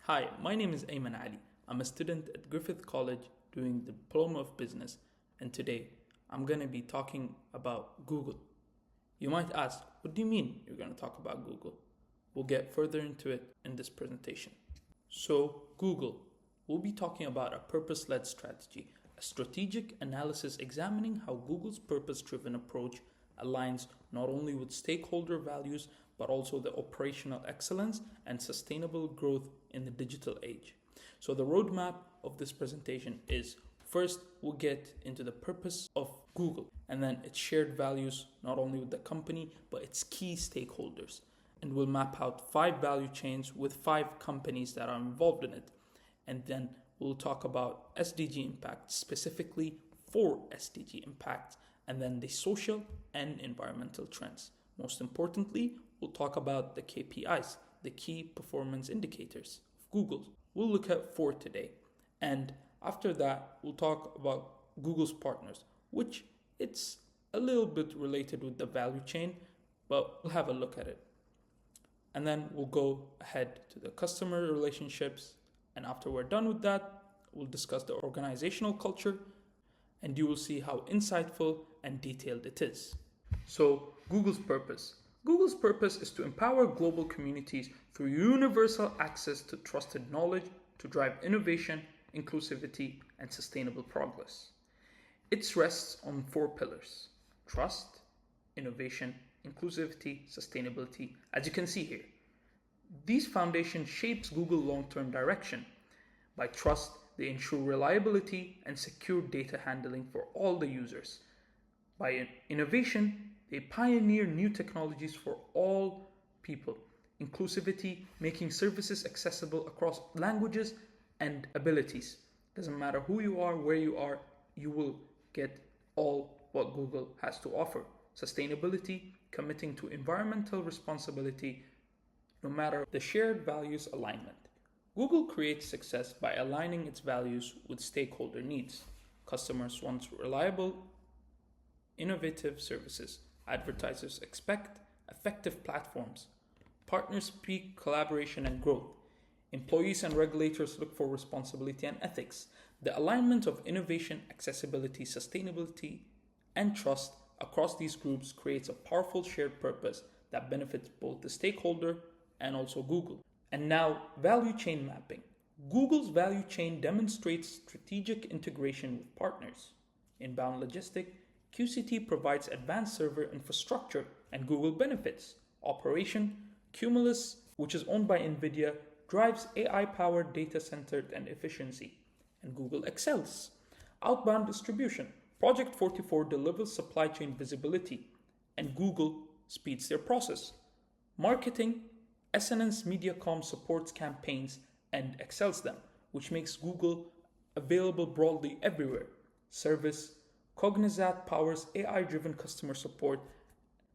Hi, my name is Aymen Ali. I'm a student at Griffith College doing the Diploma of Business, and today I'm going to be talking about Google. You might ask, what do you mean you're going to talk about Google? We'll get further into it in this presentation. So, Google. We'll be talking about a purpose led strategy, a strategic analysis examining how Google's purpose driven approach aligns not only with stakeholder values but also the operational excellence and sustainable growth in the digital age. So, the roadmap of this presentation is first, we'll get into the purpose of Google and then its shared values, not only with the company but its key stakeholders. And we'll map out 5 value chains with 5 companies that are involved in it. And then we'll talk about SDG impact, specifically 4 SDG impacts, and then the social and environmental trends. Most importantly, we'll talk about the KPIs, the key performance indicators of Google. We'll look at 4 today. And after that, we'll talk about Google's partners, which it's a little bit related with the value chain, but we'll have a look at it. And then we'll go ahead to the customer relationships. And after we're done with that, we'll discuss the organizational culture, and you will see how insightful and detailed it is. So, Google's purpose. Google's purpose is to empower global communities through universal access to trusted knowledge to drive innovation, inclusivity, and sustainable progress. It rests on 4 pillars: trust, innovation, inclusivity, sustainability, as you can see here. These foundations shapes Google long-term direction. By trust, they ensure reliability and secure data handling for all the users. By innovation, they pioneer new technologies for all people. Inclusivity, making services accessible across languages and abilities. Doesn't matter who you are, where you are, you will get all what Google has to offer. Sustainability, committing to environmental responsibility, no matter the shared values alignment. Google creates success by aligning its values with stakeholder needs. Customers want reliable, innovative services. Advertisers expect effective platforms. Partners seek collaboration and growth. Employees and regulators look for responsibility and ethics. The alignment of innovation, accessibility, sustainability, and trust across these groups creates a powerful shared purpose that benefits both the stakeholder and also Google. And now, value chain mapping. Google's value chain demonstrates strategic integration with partners. Inbound logistic, QCT provides advanced server infrastructure and Google benefits. Operation, Cumulus, which is owned by NVIDIA, drives AI-powered data center and efficiency, and Google excels. Outbound distribution, Project 44 delivers supply chain visibility, and Google speeds their process. Marketing, SNS Mediacom supports campaigns and excels them, which makes Google available broadly everywhere. Service, Cognizant powers AI-driven customer support,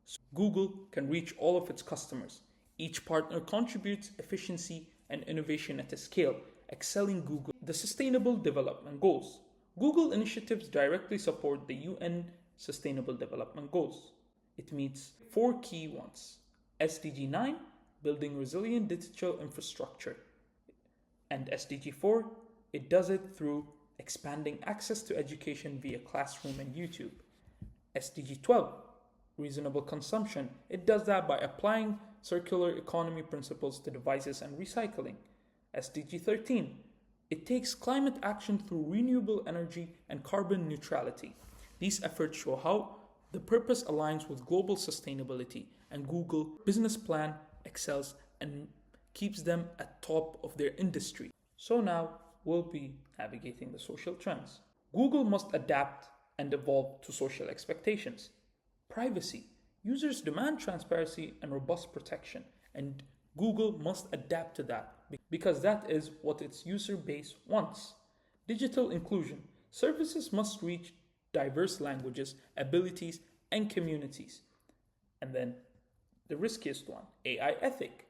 so Google can reach all of its customers. Each partner contributes efficiency and innovation at a scale, excelling Google. The Sustainable Development Goals. Google initiatives directly support the UN Sustainable Development Goals. It meets 4 key ones. SDG 9, building resilient digital infrastructure. And SDG 4, it does it through expanding access to education via classroom and YouTube. SDG 12, reasonable consumption. It does that by applying circular economy principles to devices and recycling. SDG 13, it takes climate action through renewable energy and carbon neutrality. These efforts show how the purpose aligns with global sustainability, and Google business plan excels and keeps them at top of their industry. So now we'll be navigating the social trends. Google must adapt and evolve to social expectations. Privacy. Users demand transparency and robust protection, and Google must adapt to that because that is what its user base wants. Digital inclusion. Services must reach diverse languages, abilities, and communities. And then the riskiest one, AI ethic.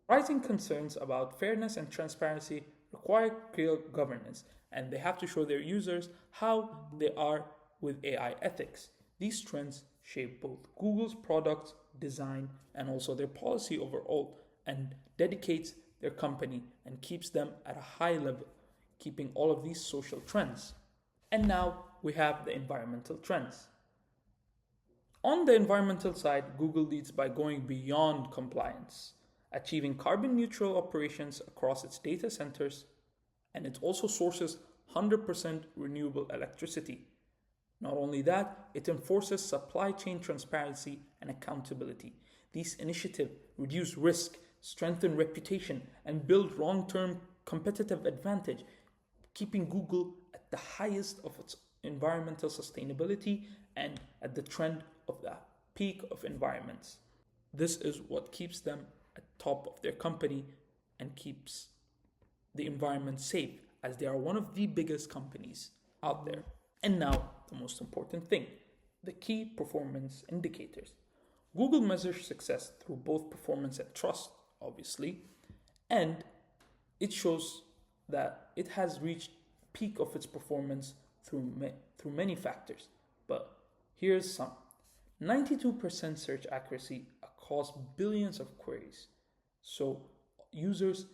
Rising concerns about fairness and transparency require clear governance, and they have to show their users how they are with AI ethics. These trends shape both Google's products, design, and also their policy overall, and dedicates their company and keeps them at a high level, keeping all of these social trends. And now we have the environmental trends. On the environmental side, Google leads by going beyond compliance, achieving carbon neutral operations across its data centers, and it also sources 100% renewable electricity. Not only that, it enforces supply chain transparency and accountability. These initiatives reduce risk, strengthen reputation, and build long-term competitive advantage, keeping Google at the highest of its environmental sustainability and at the trend of the peak of environments. This is what keeps them at top of their company and keeps the environment safe, as they are one of the biggest companies out there. And now, the most important thing, the key performance indicators. Google measures success through both performance and trust, obviously, and it shows that it has reached peak of its performance through many factors. But here's some. 92% search accuracy across billions of queries. So users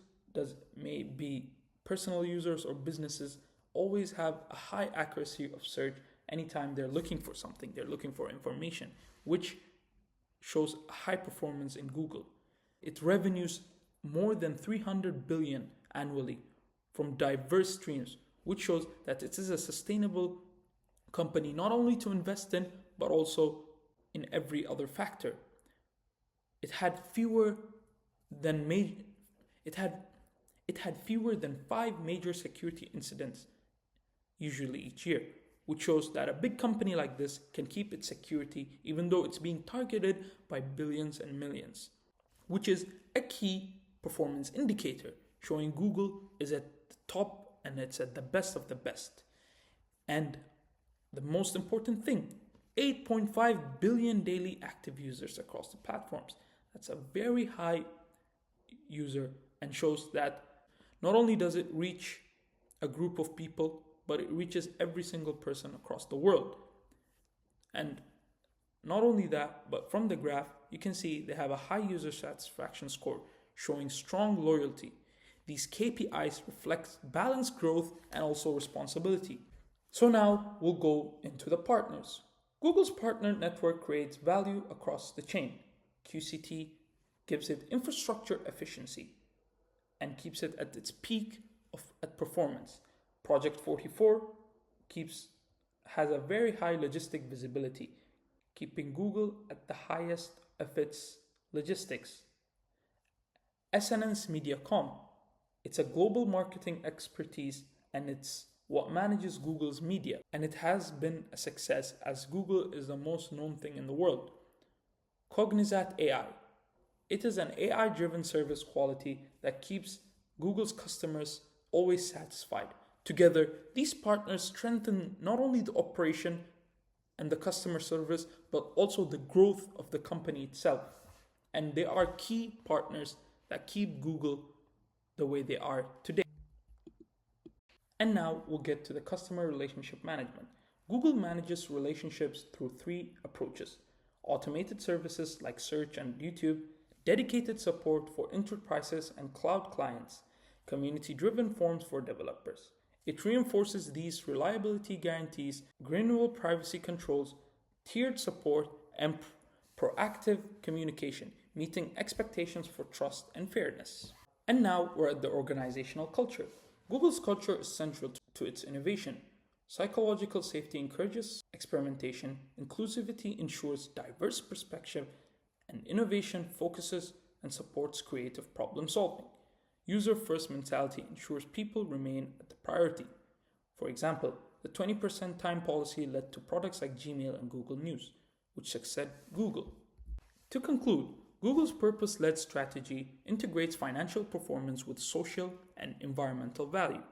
may be personal users or businesses always have a high accuracy of search anytime they're looking for something, they're looking for information, which shows high performance in Google. It revenues more than 300 billion annually from diverse streams, which shows that it is a sustainable company not only to invest in, but also in every other factor. It had fewer than fewer than 5 major security incidents usually each year, which shows that a big company like this can keep its security even though it's being targeted by billions and millions, which is a key performance indicator showing Google is at the top and it's at the best of the best. And the most important thing, 8.5 billion daily active users across the platforms. That's a very high user and shows that not only does it reach a group of people, but it reaches every single person across the world. And not only that, but from the graph, you can see they have a high user satisfaction score, showing strong loyalty. These KPIs reflect balanced growth and also responsibility. So now we'll go into the partners. Google's partner network creates value across the chain. QCT gives it infrastructure efficiency and keeps it at its peak at performance. Project 44 has a very high logistic visibility, keeping Google at the highest of its logistics. SNS Mediacom, it's a global marketing expertise and it's what manages Google's media, and it has been a success as Google is the most known thing in the world. Cognizant AI, it is an AI-driven service quality that keeps Google's customers always satisfied. Together, these partners strengthen not only the operation and the customer service, but also the growth of the company itself. And they are key partners that keep Google the way they are today. And now we'll get to the customer relationship management. Google manages relationships through 3 approaches: automated services like search and YouTube, dedicated support for enterprises and cloud clients, community-driven forums for developers. It reinforces these reliability guarantees, granular privacy controls, tiered support, and proactive communication, meeting expectations for trust and fairness. And now we're at the organizational culture. Google's culture is central to its innovation. Psychological safety encourages experimentation, inclusivity ensures diverse perspective, and innovation focuses and supports creative problem solving. User-first mentality ensures people remain at the priority. For example, the 20% time policy led to products like Gmail and Google News, which succeed Google. To conclude, Google's purpose-led strategy integrates financial performance with social and environmental value.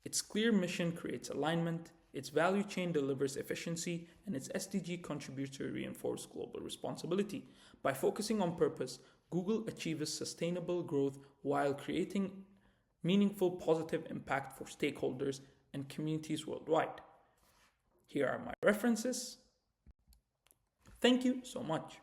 Its clear mission creates alignment, its value chain delivers efficiency, and its SDG contributes to reinforce global responsibility. By focusing on purpose, Google achieves sustainable growth while creating meaningful positive impact for stakeholders and communities worldwide. Here are my references. Thank you so much.